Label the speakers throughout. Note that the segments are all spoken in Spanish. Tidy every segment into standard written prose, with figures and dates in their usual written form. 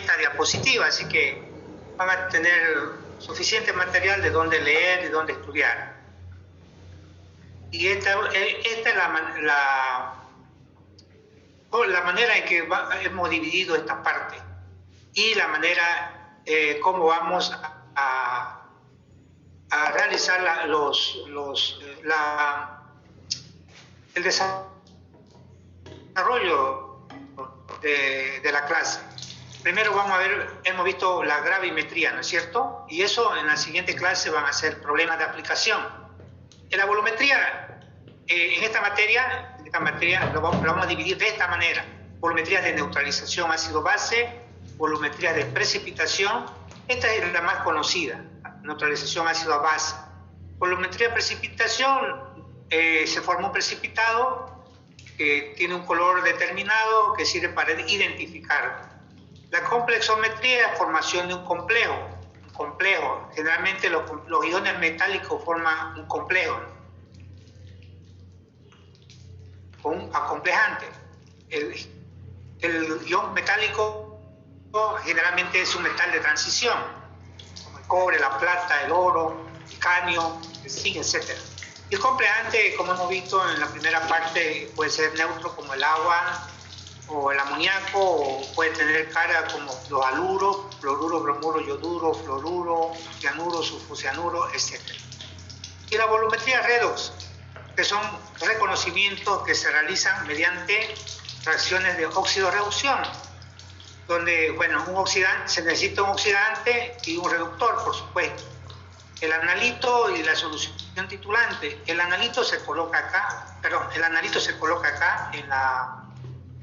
Speaker 1: esta diapositiva, así que van a tener suficiente material de dónde leer y dónde estudiar. Y esta es la manera en que hemos dividido esta parte y la manera cómo vamos a realizar el desarrollo de la clase. Primero vamos a ver, hemos visto la gravimetría, ¿no es cierto? Y eso en la siguiente clase van a ser problemas de aplicación. En la volumetría, en esta materia lo vamos a dividir de esta manera: volumetrías de neutralización ácido-base, volumetrías de precipitación. Esta es la más conocida, neutralización ácido-base. Volumetría de precipitación, se forma un precipitado que tiene un color determinado que sirve para identificarlo. La complexometría es la formación de un complejo. Generalmente los iones metálicos forman un complejo, con un acomplejante. El ion metálico generalmente es un metal de transición, como el cobre, la plata, el oro, el cadmio, el zinc, etc. Y el complejante, como hemos visto en la primera parte, puede ser neutro como el agua o el amoníaco, o puede tener cara como los haluros, fluoruro, bromuro, yoduro, fluoruro, cianuro, sulfocianuro, etc. Y la volumetría redox, que son reconocimientos que se realizan mediante reacciones de óxido-reducción, donde, bueno, se necesita un oxidante y un reductor, por supuesto. El analito y la solución titulante. El analito se coloca acá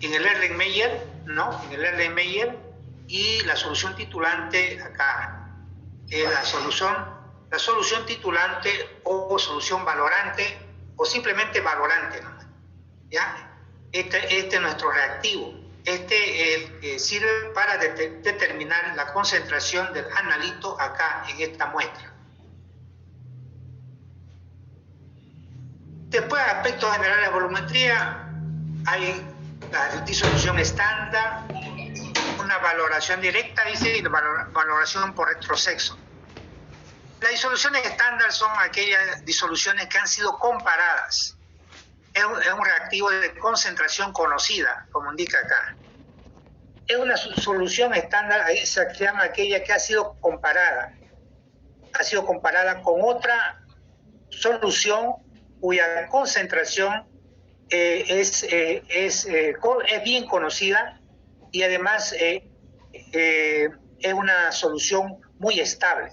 Speaker 1: en el Erlenmeyer, ¿no? En el Erlenmeyer, y la solución titulante acá. La solución titulante o solución valorante, o simplemente valorante, ¿no? ¿Ya? Este es nuestro reactivo. Este sirve para determinar la concentración del analito acá en esta muestra. Después, aspectos generales de volumetría, hay la disolución estándar, una valoración directa, dice, y la valoración por retroceso. Las disoluciones estándar son aquellas disoluciones que han sido comparadas. Es un reactivo de concentración conocida, como indica acá. Es una solución estándar, se llama aquella que ha sido comparada con otra solución cuya concentración es bien conocida, y además es una solución muy estable.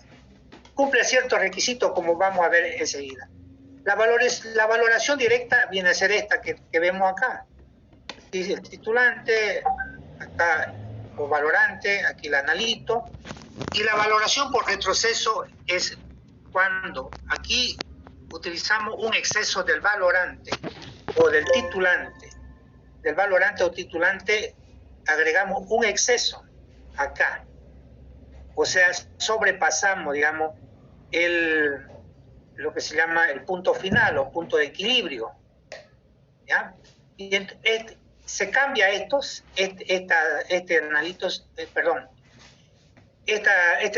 Speaker 1: Cumple ciertos requisitos, como vamos a ver enseguida. La valoración directa viene a ser esta que vemos acá. Dice el titulante, acá o valorante, aquí el analito. Y la valoración por retroceso es cuando aquí utilizamos un exceso del valorante o del titulante. Del valorante o titulante agregamos un exceso acá. O sea, sobrepasamos, digamos, lo que se llama el punto final o punto de equilibrio. ¿Ya? Y se cambia este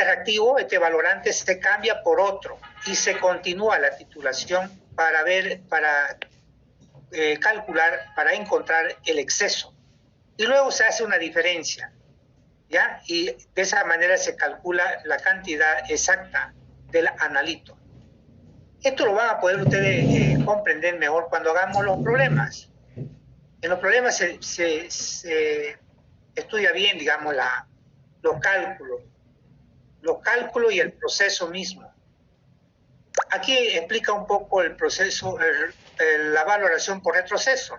Speaker 1: reactivo, este valorante, se cambia por otro y se continúa la titulación para calcular, para encontrar el exceso. Y luego se hace una diferencia, ¿ya? Y de esa manera se calcula la cantidad exacta del analito. Esto lo van a poder ustedes comprender mejor cuando hagamos los problemas. En los problemas se estudia bien, digamos, los cálculos y el proceso mismo. Aquí explica un poco el proceso, la valoración por retroceso.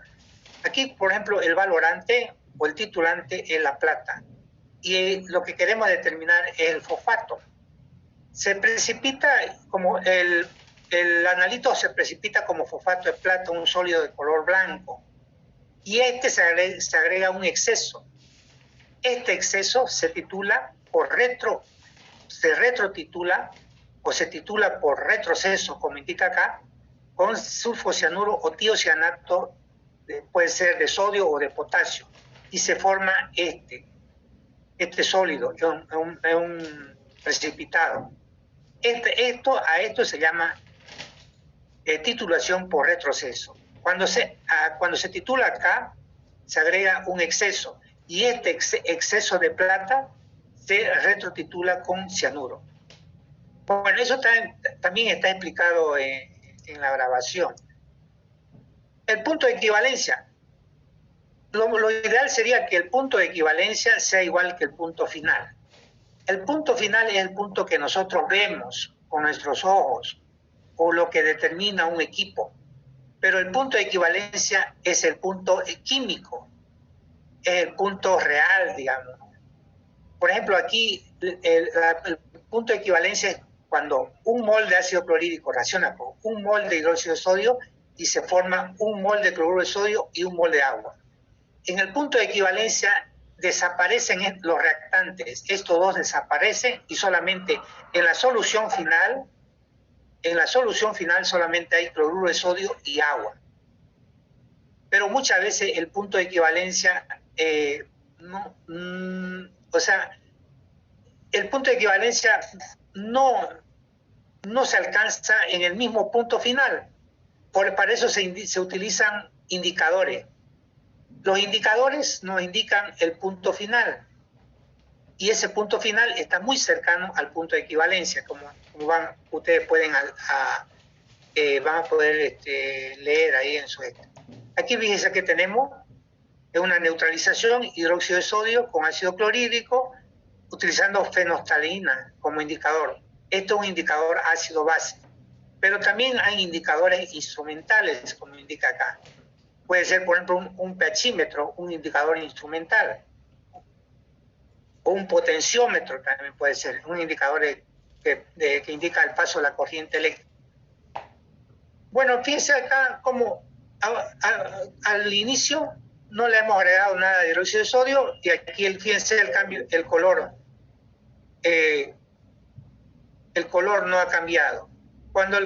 Speaker 1: Aquí, por ejemplo, el valorante o el titulante es la plata. Y lo que queremos determinar es el fosfato. Se precipita como el analito se precipita como fosfato de plata, un sólido de color blanco. Y se agrega un exceso. Este exceso se titula se retrotitula o se titula por retroceso, como indica acá, con sulfocianuro o tiocianato, puede ser de sodio o de potasio, y se forma este. este sólido, es un precipitado. A esto se llama titulación por retroceso. Cuando se titula acá, se agrega un exceso, y este exceso de plata se retrotitula con cianuro. Bueno, eso también está explicado en la grabación. El punto de equivalencia. Lo ideal sería que el punto de equivalencia sea igual que el punto final. El punto final es el punto que nosotros vemos con nuestros ojos, o lo que determina un equipo. Pero el punto de equivalencia es el punto químico, es el punto real, digamos. Por ejemplo, aquí el punto de equivalencia es cuando un mol de ácido clorhídrico reacciona con un mol de hidróxido de sodio y se forma un mol de cloruro de sodio y un mol de agua. En el punto de equivalencia desaparecen los reactantes, estos dos desaparecen, y solamente en la solución final solamente hay cloruro de sodio y agua. Pero muchas veces el punto de equivalencia el punto de equivalencia no se alcanza en el mismo punto final. Para eso se utilizan indicadores. Los indicadores nos indican el punto final, y ese punto final está muy cercano al punto de equivalencia, como ustedes van a poder leer ahí en su Aquí fíjense que tenemos una neutralización hidróxido de sodio con ácido clorhídrico utilizando fenolftalina como indicador. Esto es un indicador ácido-base, pero también hay indicadores instrumentales, como indica acá. Puede ser, por ejemplo, un pHímetro, un indicador instrumental, o un potenciómetro también puede ser, un indicador que indica el paso de la corriente eléctrica. Bueno, fíjense acá como al inicio no le hemos agregado nada de hidróxido de sodio, y aquí fíjense el cambio, el color no ha cambiado. Cuando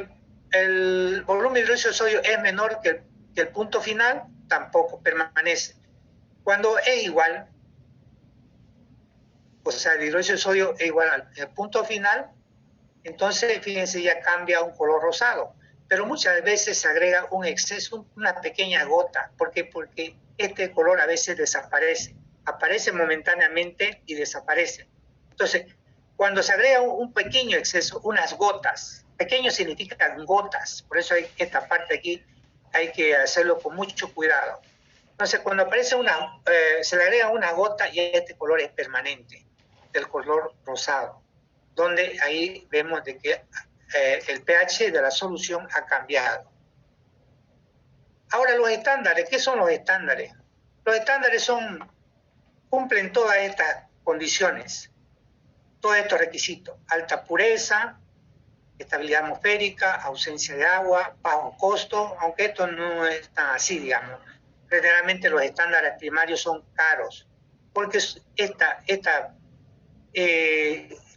Speaker 1: el volumen de hidróxido de sodio es menor que el punto final, tampoco permanece. Cuando es igual, o sea, el hidróxido de sodio es igual al punto final, entonces fíjense, ya cambia a un color rosado. Pero muchas veces se agrega un exceso, una pequeña gota. ¿Por qué? Porque este color a veces desaparece. Aparece momentáneamente y desaparece. Entonces, cuando se agrega un pequeño exceso, unas gotas, pequeño significa gotas, por eso esta parte aquí hay que hacerlo con mucho cuidado. Entonces, cuando aparece se le agrega una gota, y este color es permanente, del color rosado, donde ahí vemos de que el pH de la solución ha cambiado. Ahora, los estándares, ¿qué son los estándares? Los estándares cumplen todas estas condiciones, todos estos requisitos: alta pureza, estabilidad atmosférica, ausencia de agua, bajo costo, aunque esto no es tan así, digamos. Generalmente los estándares primarios son caros, porque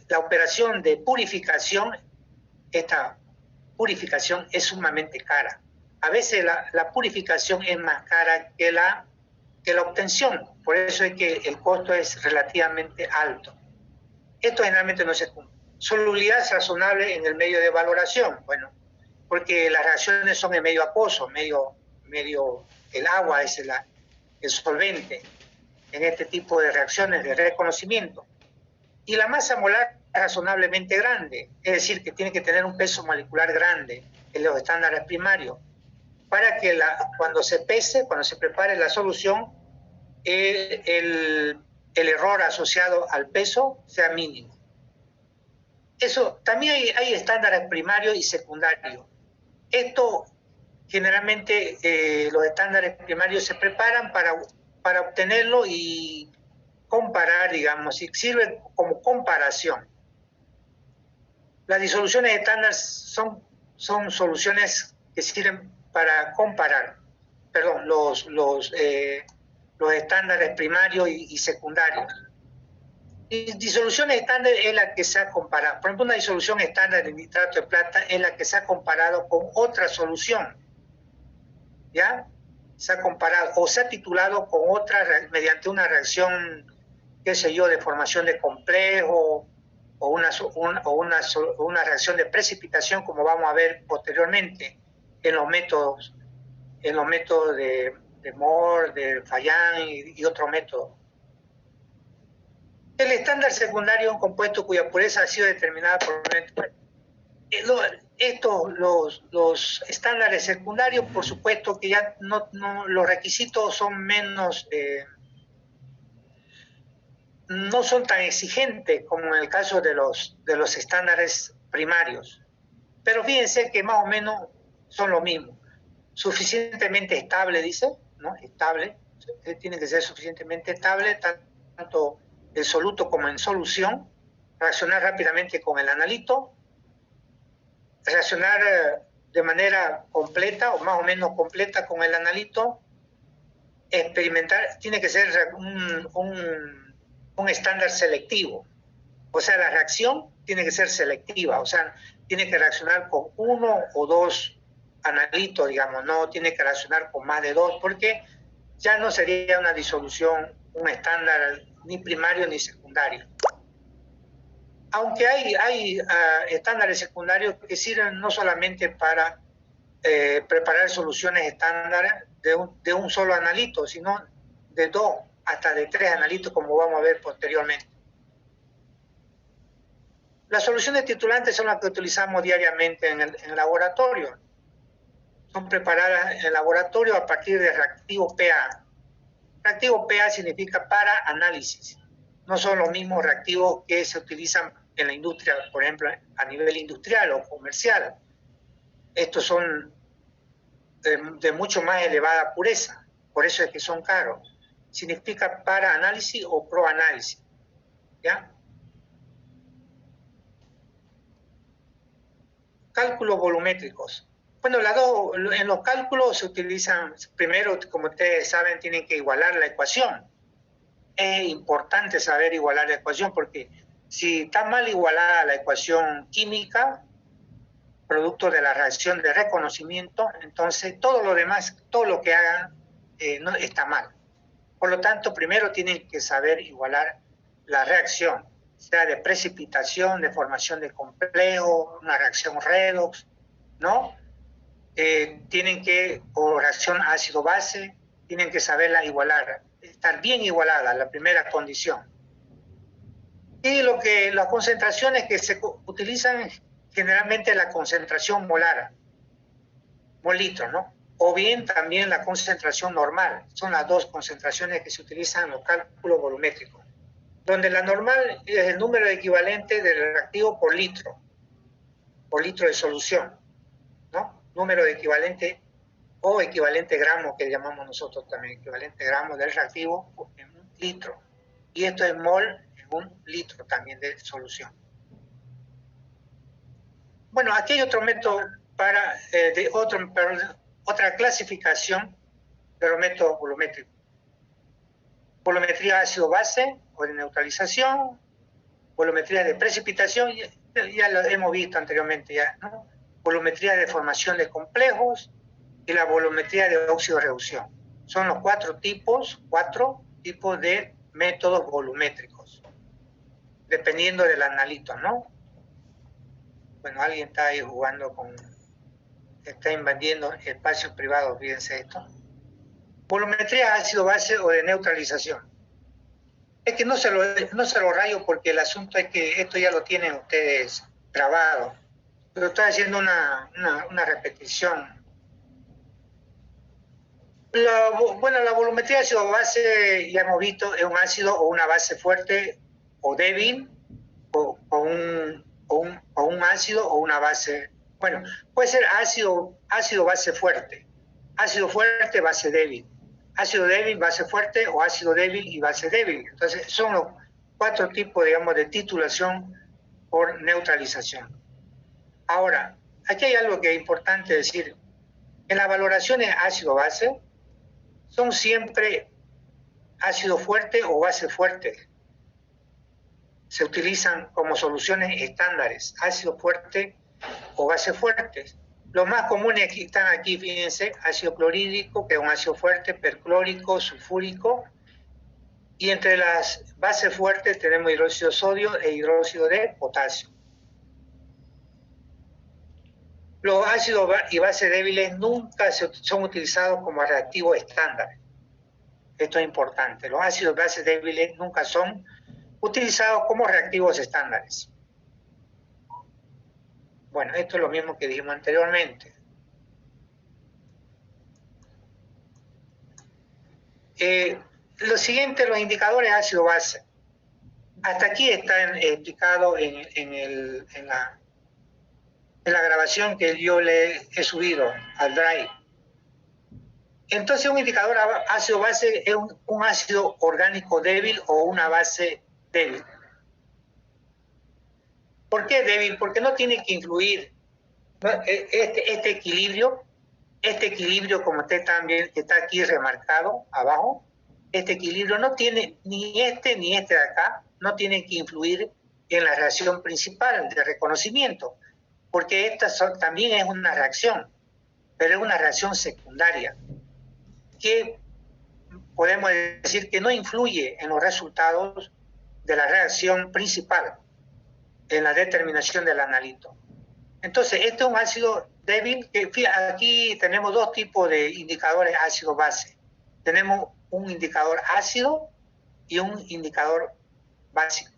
Speaker 1: la operación de purificación, esta purificación es sumamente cara. A veces la purificación es más cara que la obtención, por eso es que el costo es relativamente alto. Esto generalmente no se cumple. Solubilidad razonable en el medio de valoración, bueno, porque las reacciones son en medio acuoso, el agua es el solvente en este tipo de reacciones de reconocimiento. Y la masa molar razonablemente grande, es decir, que tiene que tener un peso molecular grande en los estándares primarios, para que cuando se pese, cuando se prepare la solución, el error asociado al peso sea mínimo. Eso, también hay estándares primarios y secundarios. Esto, generalmente, los estándares primarios se preparan para obtenerlo y comparar, digamos, y sirven como comparación. Las disoluciones estándar son soluciones que sirven para comparar, perdón, los estándares primarios y secundarios. Y disoluciones estándar es la que se ha comparado. Por ejemplo, una disolución estándar de nitrato de plata es la que se ha comparado con otra solución, ¿ya? Se ha comparado o se ha titulado con otra mediante una reacción qué sé yo, de formación de complejo o una reacción de precipitación, como vamos a ver posteriormente en los métodos de Moore, de Fayán y otros métodos. El estándar secundario es un compuesto cuya pureza ha sido determinada por los estándares secundarios, por supuesto que ya los requisitos son menos, no son tan exigentes como en el caso de los estándares primarios. Pero fíjense que más o menos son lo mismo. Suficientemente estable, dice, ¿no? Estable, tiene que ser suficientemente estable, tanto en soluto como en solución, reaccionar rápidamente con el analito, reaccionar de manera completa o más o menos completa con el analito, experimentar, tiene que ser un estándar selectivo. O sea, la reacción tiene que ser selectiva, o sea, tiene que reaccionar con uno o dos analitos, digamos, no tiene que reaccionar con más de dos, porque ya no sería una disolución, un estándar ni primario ni secundario. Aunque hay estándares secundarios que sirven no solamente para preparar soluciones estándar de un solo analito, sino de dos hasta de tres analitos, como vamos a ver posteriormente. Las soluciones titulantes son las que utilizamos diariamente en el laboratorio. Son preparadas en el laboratorio a partir de reactivo PA. Reactivo PA significa para análisis. No son los mismos reactivos que se utilizan en la industria, por ejemplo, a nivel industrial o comercial. Estos son de mucho más elevada pureza, por eso es que son caros. Significa para análisis o pro análisis. ¿Ya? Cálculos volumétricos. Bueno, en los cálculos se utilizan, primero, como ustedes saben, tienen que igualar la ecuación. Es importante saber igualar la ecuación porque si está mal igualada la ecuación química, producto de la reacción de reconocimiento, entonces todo lo demás, todo lo que hagan, no está mal. Por lo tanto, primero tienen que saber igualar la reacción, sea de precipitación, de formación de complejo, una reacción redox, ¿no? O reacción ácido-base, tienen que saberla igualar, estar bien igualada, la primera condición. Y las concentraciones que se utilizan generalmente la concentración molar, molitro, ¿no? O bien también la concentración normal, son las dos concentraciones que se utilizan en los cálculos volumétricos, donde la normal es el número equivalente del reactivo por litro de solución, ¿no? Número de equivalente o equivalente gramo que llamamos nosotros también, equivalente gramo del reactivo en un litro. Y esto es mol en un litro también de solución. Bueno, aquí hay otro método otra clasificación de los métodos volumétricos. Volumetría ácido-base o de neutralización, volumetría de precipitación, ya lo hemos visto anteriormente, ¿no? Volumetría de formación de complejos y la volumetría de óxido-reducción. Son los cuatro tipos de métodos volumétricos, dependiendo del analito, ¿no? Bueno, alguien está ahí jugando está invadiendo espacios privados, fíjense esto. Volumetría ácido-base o de neutralización. Es que no se lo rayo porque el asunto es que esto ya lo tienen ustedes grabado. Pero estoy haciendo una repetición. La volumetría ácido-base, ya hemos visto, es un ácido o una base fuerte o débil, o un ácido o una base. Bueno, puede ser ácido, base fuerte. Ácido fuerte, base débil. Ácido débil, base fuerte, o ácido débil y base débil. Entonces, son los cuatro tipos, digamos, de titulación por neutralización. Ahora, aquí hay algo que es importante decir. En las valoraciones ácido-base, son siempre ácido fuerte o base fuerte. Se utilizan como soluciones estándares, ácido fuerte o base fuertes. Los más comunes que están aquí, fíjense, ácido clorhídrico, que es un ácido fuerte, perclórico, sulfúrico, Y entre las bases fuertes tenemos hidróxido de sodio e hidróxido de potasio. Los ácidos y bases débiles nunca son utilizados como reactivos estándar. Esto es importante. Los ácidos y bases débiles nunca son utilizados como reactivos estándares. Bueno, esto es lo mismo que dijimos anteriormente. Lo siguiente, los indicadores ácido-base. Hasta aquí están explicados en la grabación que yo le he subido al Drive. Entonces, un indicador ácido-base es un ácido orgánico débil o una base débil. ¿Por qué débil? Porque no tiene que influir, ¿no? Este equilibrio, como usted también está aquí remarcado abajo, este equilibrio no tiene, ni este de acá, no tiene que influir en la reacción principal de reconocimiento, porque esta también es una reacción, pero es una reacción secundaria, que podemos decir que no influye en los resultados de la reacción principal, en la determinación del analito. Entonces, este es un ácido débil, que aquí tenemos dos tipos de indicadores ácido-base. Tenemos un indicador ácido y un indicador básico.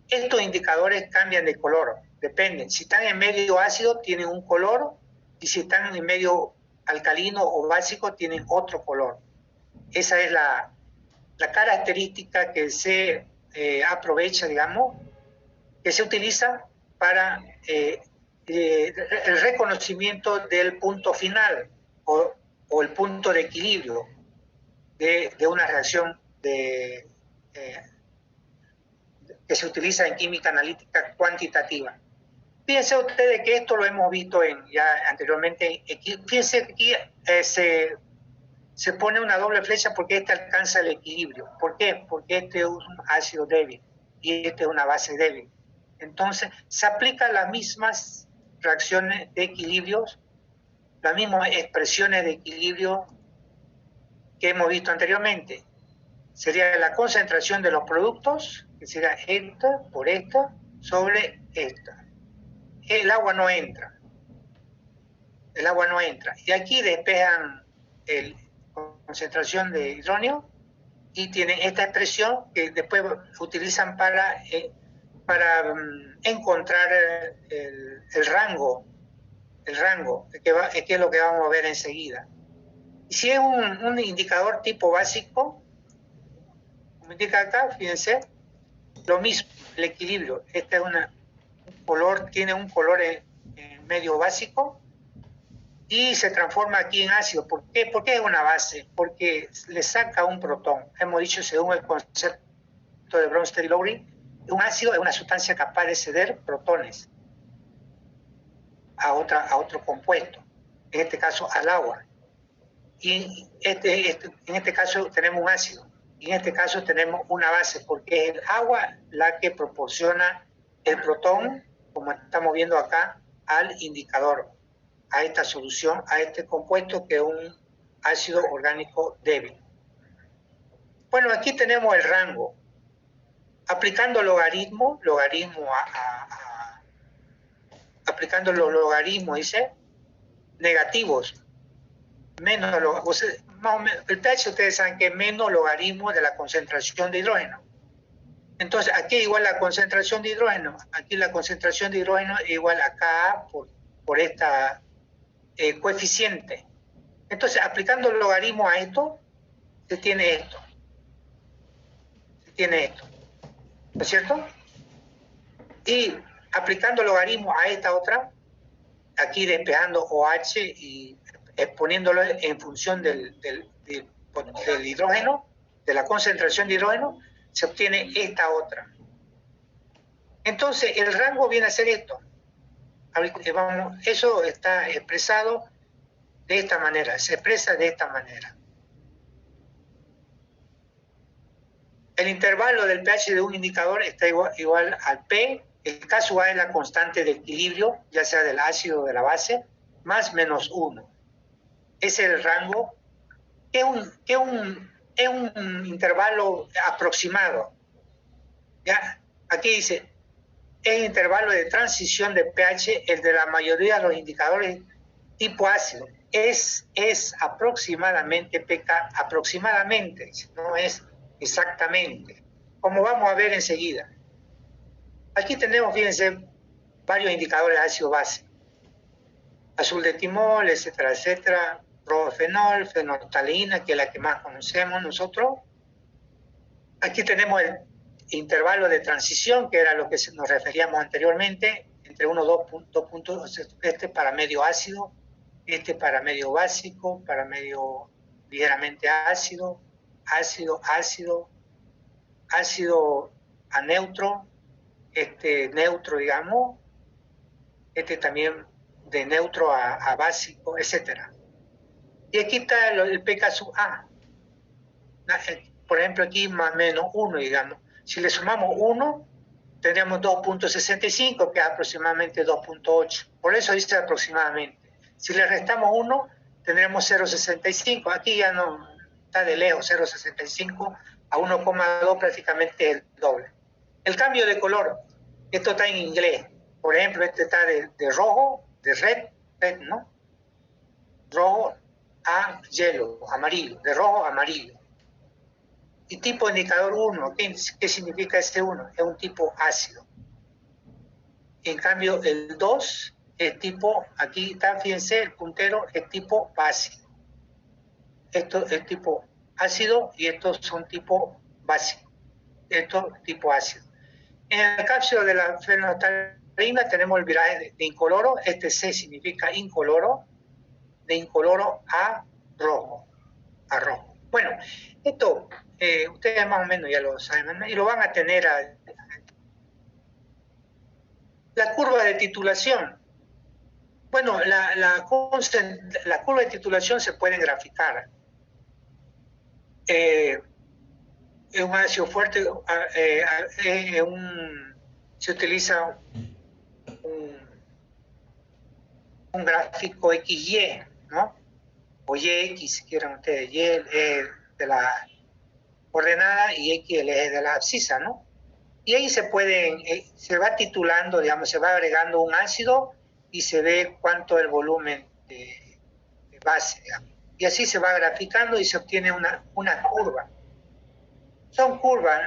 Speaker 1: Estos indicadores cambian de color, dependen. Si están en medio ácido, tienen un color, y si están en medio alcalino o básico, tienen otro color. Esa es la característica que se aprovecha, digamos, que se utiliza para el reconocimiento del punto final o el punto de equilibrio de una reacción que se utiliza en química analítica cuantitativa. Fíjense ustedes que esto lo hemos visto ya anteriormente. Fíjense que aquí se pone una doble flecha porque este alcanza el equilibrio. ¿Por qué? Porque este es un ácido débil y este es una base débil. Entonces, se aplican las mismas reacciones de equilibrios, las mismas expresiones de equilibrio que hemos visto anteriormente. Sería la concentración de los productos, que será esta por esta sobre esta. El agua no entra. El agua no entra. Y aquí despejan la concentración de hidrógeno y tienen esta expresión que después utilizan para encontrar el rango, que es lo que vamos a ver enseguida. Y si es un indicador tipo básico, como indica acá, fíjense, lo mismo, el equilibrio. Este es tiene un color en medio básico y se transforma aquí en ácido. ¿Por qué? Porque es una base, porque le saca un protón. Hemos dicho, según el concepto de Bronsted y Lowry, un ácido es una sustancia capaz de ceder protones a otro compuesto, en este caso al agua. Y en este caso tenemos un ácido, y en este caso tenemos una base, porque es el agua la que proporciona el protón, como estamos viendo acá, al indicador, a esta solución, a este compuesto que es un ácido orgánico débil. Bueno, aquí tenemos el rango. Aplicando logaritmo aplicando los logaritmos, dice, negativos, menos, el pH ustedes saben que es menos logaritmo de la concentración de hidrógeno. Entonces, aquí igual la concentración de hidrógeno, aquí la concentración de hidrógeno es igual a Ka por esta coeficiente. Entonces, aplicando el logaritmo a esto, se tiene esto. ¿No es cierto? Y aplicando logaritmo a esta otra, aquí despejando OH y poniéndolo en función del hidrógeno, de la concentración de hidrógeno, se obtiene esta otra. Entonces, el rango viene a ser esto. Eso está expresado de esta manera, se expresa de esta manera. El intervalo del pH de un indicador está igual al P. El caso A es la constante de equilibrio, ya sea del ácido o de la base, más menos 1. Ese es el rango. ¿Qué es un es un intervalo aproximado. ¿Ya? Aquí dice, el intervalo de transición de pH, el de la mayoría de los indicadores tipo ácido. Es aproximadamente, PK, aproximadamente, no es exactamente, como vamos a ver enseguida. Aquí tenemos, fíjense, varios indicadores de ácido base. Azul de timol, etcétera, etcétera. Profenol, fenolftalina, que es la que más conocemos nosotros. Aquí tenemos el intervalo de transición, que era lo que nos referíamos anteriormente, entre 1 y 2 puntos, este para medio ácido, este para medio básico, para medio ligeramente ácido, ácido, ácido, ácido a neutro, este neutro, digamos, este también de neutro a básico, etcétera. Y aquí está el pK sub A. Por ejemplo, aquí más o menos 1, digamos. Si le sumamos 1, tendríamos 2.65, que es aproximadamente 2.8. Por eso dice aproximadamente. Si le restamos 1, tendremos 0.65. Aquí ya no está de lejos, 0.65 a 1,2 prácticamente el doble. El cambio de color, esto está en inglés. Por ejemplo, este está de rojo, de red, ¿no? Rojo a yellow, amarillo, de rojo a amarillo. Y tipo indicador 1, ¿qué significa este 1? Es un tipo ácido. En cambio, el 2 es tipo, aquí está, fíjense, el puntero es tipo básico. Esto es tipo ácido y estos son tipo básico. Esto es tipo ácido. En el caso de la fenolftalina tenemos el viraje de incoloro. Este C significa incoloro. De incoloro a rojo. A rojo. Bueno, esto ustedes más o menos ya lo saben, ¿no? Y lo van a tener la curva de titulación. Bueno, la curva de titulación se puede graficar. Es un ácido fuerte, se utiliza un gráfico XY, ¿no? O YX, si quieren ustedes, Y de la ordenada y X el eje de la abscisa, ¿no? Y ahí se va titulando, digamos, se va agregando un ácido y se ve cuánto es el volumen de base, digamos. Y así se va graficando y se obtiene una curva. Son curvas,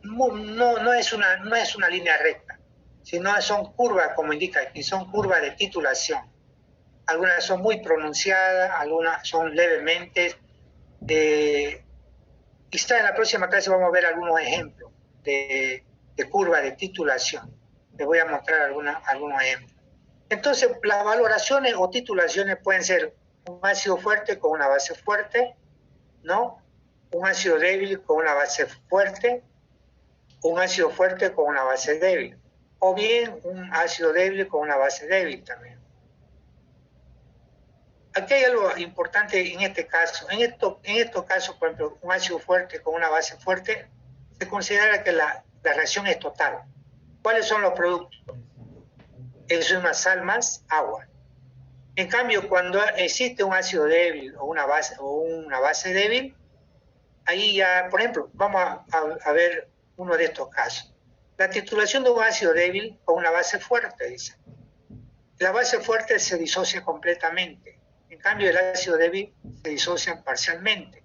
Speaker 1: no es una línea recta, sino son curvas, como indica aquí, son curvas de titulación. Algunas son muy pronunciadas, algunas son levemente. Quizá en la próxima clase vamos a ver algunos ejemplos de curva de titulación. Les voy a mostrar algunos ejemplos. Entonces, las valoraciones o titulaciones pueden ser un ácido fuerte con una base fuerte, ¿no? Un ácido débil con una base fuerte, un ácido fuerte con una base débil, o bien un ácido débil con una base débil también. Aquí hay algo importante en este caso. En estos casos, por ejemplo, un ácido fuerte con una base fuerte, se considera que la reacción es total. ¿Cuáles son los productos? Es una sal más agua. En cambio, cuando existe un ácido débil o una base débil, ahí ya, por ejemplo, vamos a ver uno de estos casos. La titulación de un ácido débil con una base fuerte, dice. La base fuerte se disocia completamente. En cambio, el ácido débil se disocia parcialmente.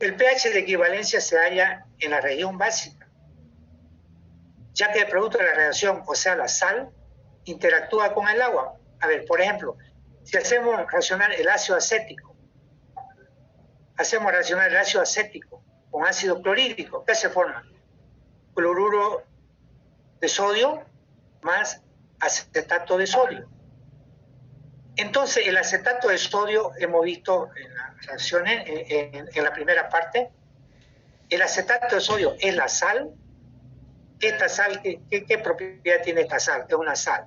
Speaker 1: El pH de equivalencia se halla en la región básica, ya que el producto de la reacción, o sea, la sal, interactúa con el agua. A ver, por ejemplo, si hacemos reaccionar el ácido acético, con ácido clorhídrico, ¿qué se forma? Cloruro de sodio más acetato de sodio. Entonces, el acetato de sodio, hemos visto en las reacciones, en la primera parte, el acetato de sodio es la sal. Esta sal, ¿qué propiedad tiene esta sal? Es una sal.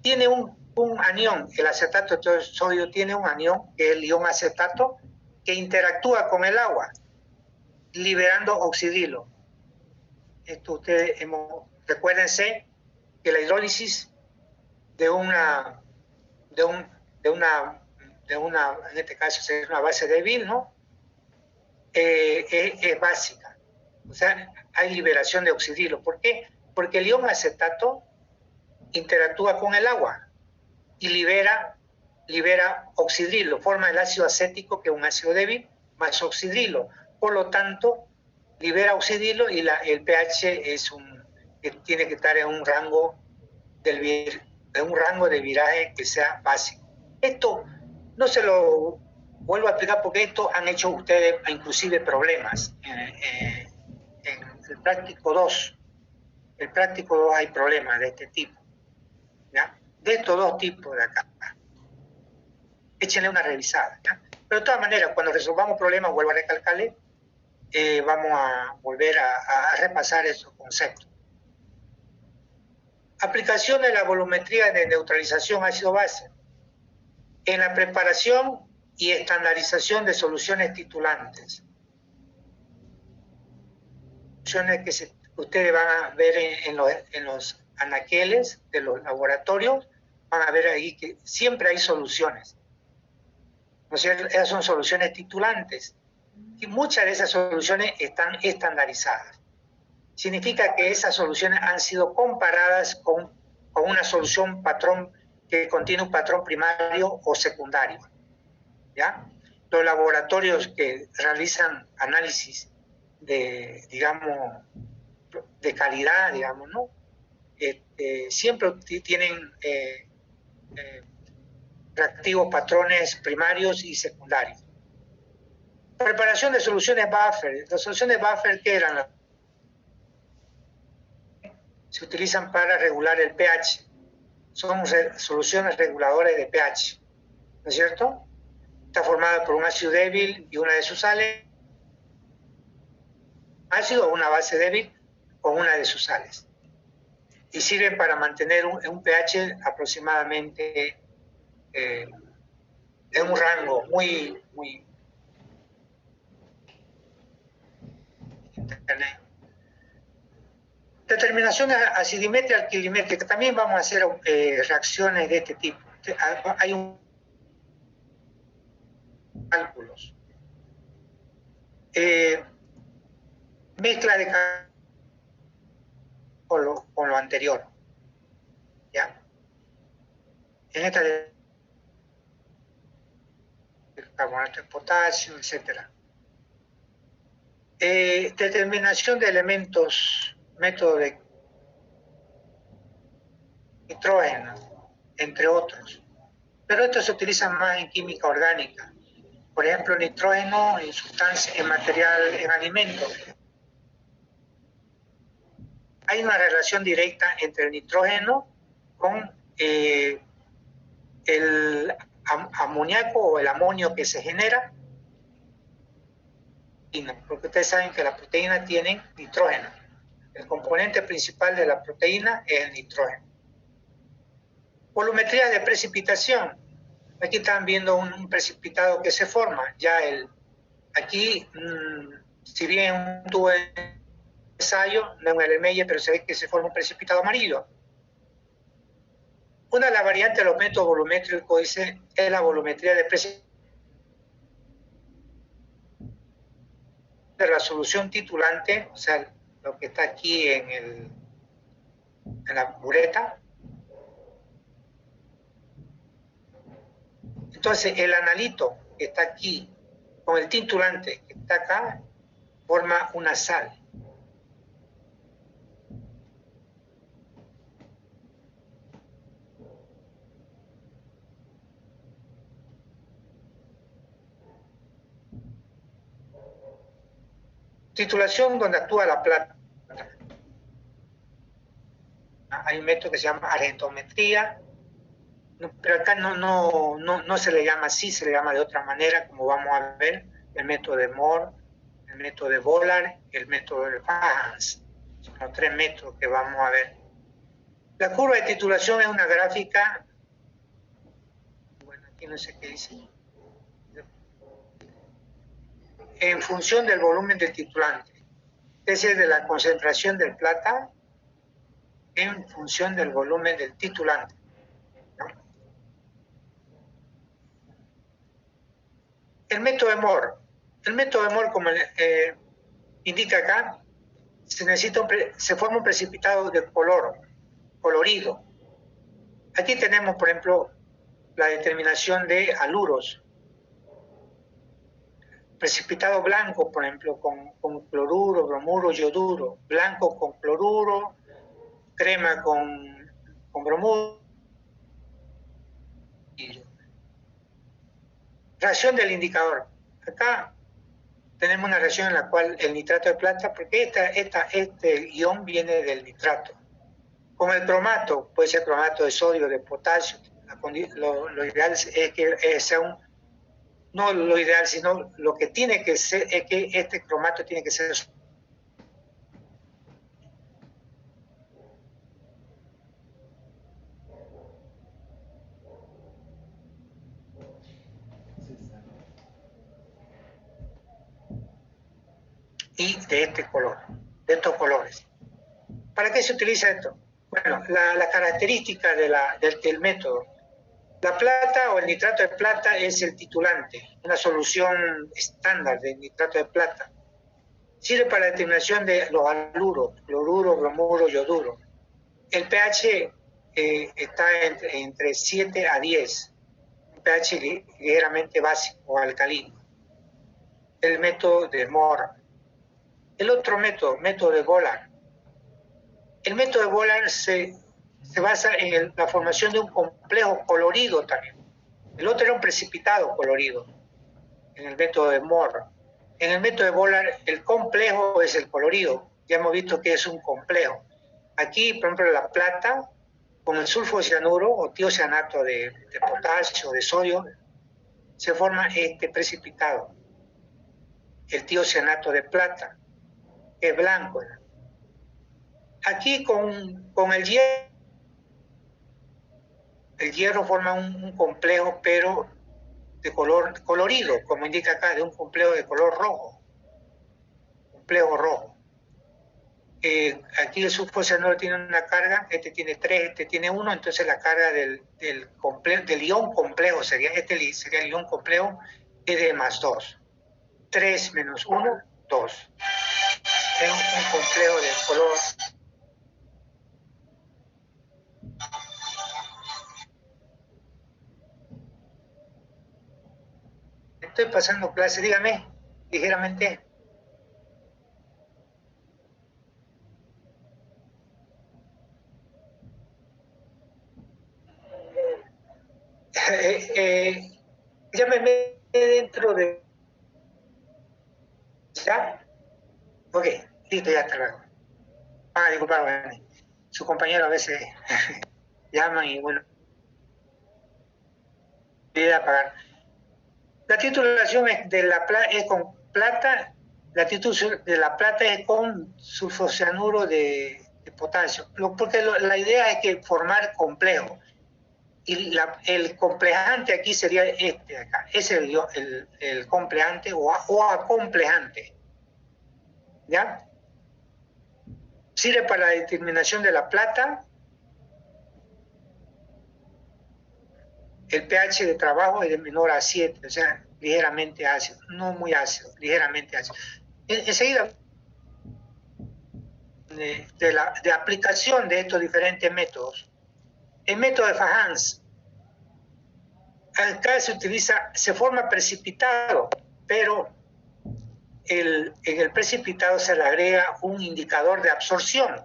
Speaker 1: Tiene un anión, el acetato de sodio tiene un anión, que es el ion acetato, que interactúa con el agua, liberando oxidilo. Esto ustedes recuérdense que la hidrólisis en este caso sería una base débil, ¿no? es básica. O sea, hay liberación de oxidrilo. ¿Por qué? Porque el ion acetato interactúa con el agua y libera oxidrilo, forma el ácido acético, que es un ácido débil, más oxidrilo. Por lo tanto, libera oxidrilo y el pH tiene que estar en un rango de viraje que sea básico. Esto no se lo vuelvo a explicar porque esto han hecho ustedes inclusive problemas en el práctico 2. El práctico 2 hay problemas de este tipo, ¿ya? De estos dos tipos de acá. Échenle una revisada, ¿ya? Pero de todas maneras, cuando resolvamos problemas, vuelvo a recalcarle, vamos a volver a repasar esos conceptos. Aplicación de la volumetría de neutralización ácido-base en la preparación y estandarización de soluciones titulantes. Soluciones que ustedes van a ver en los anaqueles de los laboratorios, van a ver ahí que siempre hay soluciones. ¿No es cierto? Esas son soluciones titulantes. Y muchas de esas soluciones están estandarizadas. Significa que esas soluciones han sido comparadas con una solución patrón que contiene un patrón primario o secundario, ¿ya? Los laboratorios que realizan análisis digamos, de calidad, digamos, ¿no? Siempre tienen reactivos patrones primarios y secundarios. Preparación de soluciones buffer. Las soluciones buffer, ¿qué eran? Se utilizan para regular el pH. Son soluciones reguladoras de pH, ¿no es cierto? Está formada por un ácido débil y una de sus sales, ácido o una base débil con una de sus sales. Y sirven para mantener un pH aproximadamente en un rango muy determinación acidimétrica, alquilimétrica. También vamos a hacer reacciones de este tipo. Hay cálculos. Mezcla de con lo anterior. ¿Ya? En esta de carbonato de potasio, etc. Determinación de elementos, método de nitrógeno, entre otros. Pero estos se utilizan más en química orgánica. Por ejemplo, nitrógeno en sustancias, en material, en alimentos. Hay una relación directa entre el nitrógeno con el amoníaco o el amonio que se genera, porque ustedes saben que las proteínas tienen nitrógeno. El componente principal de la proteína es el nitrógeno. Volumetría de precipitación. Aquí están viendo un precipitado que se forma. Ya aquí, si bien un tubo de ensayo, no es un LMI, pero se ve que se forma un precipitado amarillo. Una de las variantes de los métodos volumétricos es la volumetría de precipitación de la solución titulante, o sea, lo que está aquí en la bureta. Entonces, el analito que está aquí con el titulante que está acá forma una sal. Titulación donde actúa la plata. Hay un método que se llama argentometría, pero acá no se le llama así, se le llama de otra manera, como vamos a ver, el método de Moore, el método de Vollard, el método de Fahans. Son los tres métodos que vamos a ver. La curva de titulación es una gráfica, bueno, aquí no sé qué dice, en función del volumen del titulante, es decir, de la concentración del plata en función del volumen del titulante. ¿No? El método de Moore. El método de Moore, como indica acá, se forma un precipitado de colorido. Aquí tenemos, por ejemplo, la determinación de haluros. Precipitado blanco, por ejemplo, con cloruro, bromuro, yoduro. Blanco con cloruro, crema con bromuro. Reacción del indicador. Acá tenemos una reacción en la cual el nitrato de plata, porque este ion viene del nitrato. Con el cromato, puede ser cromato de sodio, de potasio. Lo ideal es que sea no lo ideal, sino lo que tiene que ser es que este cromato tiene que ser y de este color, de estos colores. ¿Para qué se utiliza esto? Bueno, la característica del método. La plata o el nitrato de plata es el titulante, una solución estándar de nitrato de plata. Sirve para la determinación de los haluros, cloruro, bromuro, yoduro. El pH está entre 7 a 10, un pH ligeramente básico o alcalino. El método de Moore. El otro método de Bollard. El método de Bollard se basa en la formación de un complejo colorido también. El otro era un precipitado colorido, en el método de Moore. En el método de Bollard, el complejo es el colorido. Ya hemos visto que es un complejo. Aquí, por ejemplo, la plata, con el sulfocianuro o tiocianato de potasio, de sodio, se forma este precipitado. El tiocianato de plata, que es blanco. Aquí con el hierro forma un complejo, pero de color colorido, como indica acá, de un complejo de color rojo. Complejo rojo. Aquí el sulfocianuro tiene una carga, este tiene 3, este tiene 1, entonces la carga del ion complejo sería el ion complejo, es de más 2. 3 menos 1, 2. Es un complejo de color. Estoy pasando clase, dígame, ligeramente. Ya me metí dentro de... ¿Ya? Ok, listo, ya está luego. Disculpa, su compañero a veces llaman y bueno, pide apagar. La titulación es con plata, la titulación de la plata es con sulfocianuro de potasio, porque la idea es que formar complejo. Y el complejante aquí sería este de acá, es el complejante o acomplejante. ¿Ya? Sirve para la determinación de la plata. El pH de trabajo es de menor a 7, o sea, ligeramente ácido, no muy ácido, ligeramente ácido. Enseguida, de aplicación de estos diferentes métodos. El método de Fajans, acá se forma precipitado, pero en el precipitado se le agrega un indicador de absorción.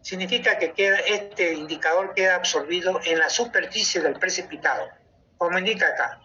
Speaker 1: Significa que este indicador queda absorbido en la superficie del precipitado, como indica acá.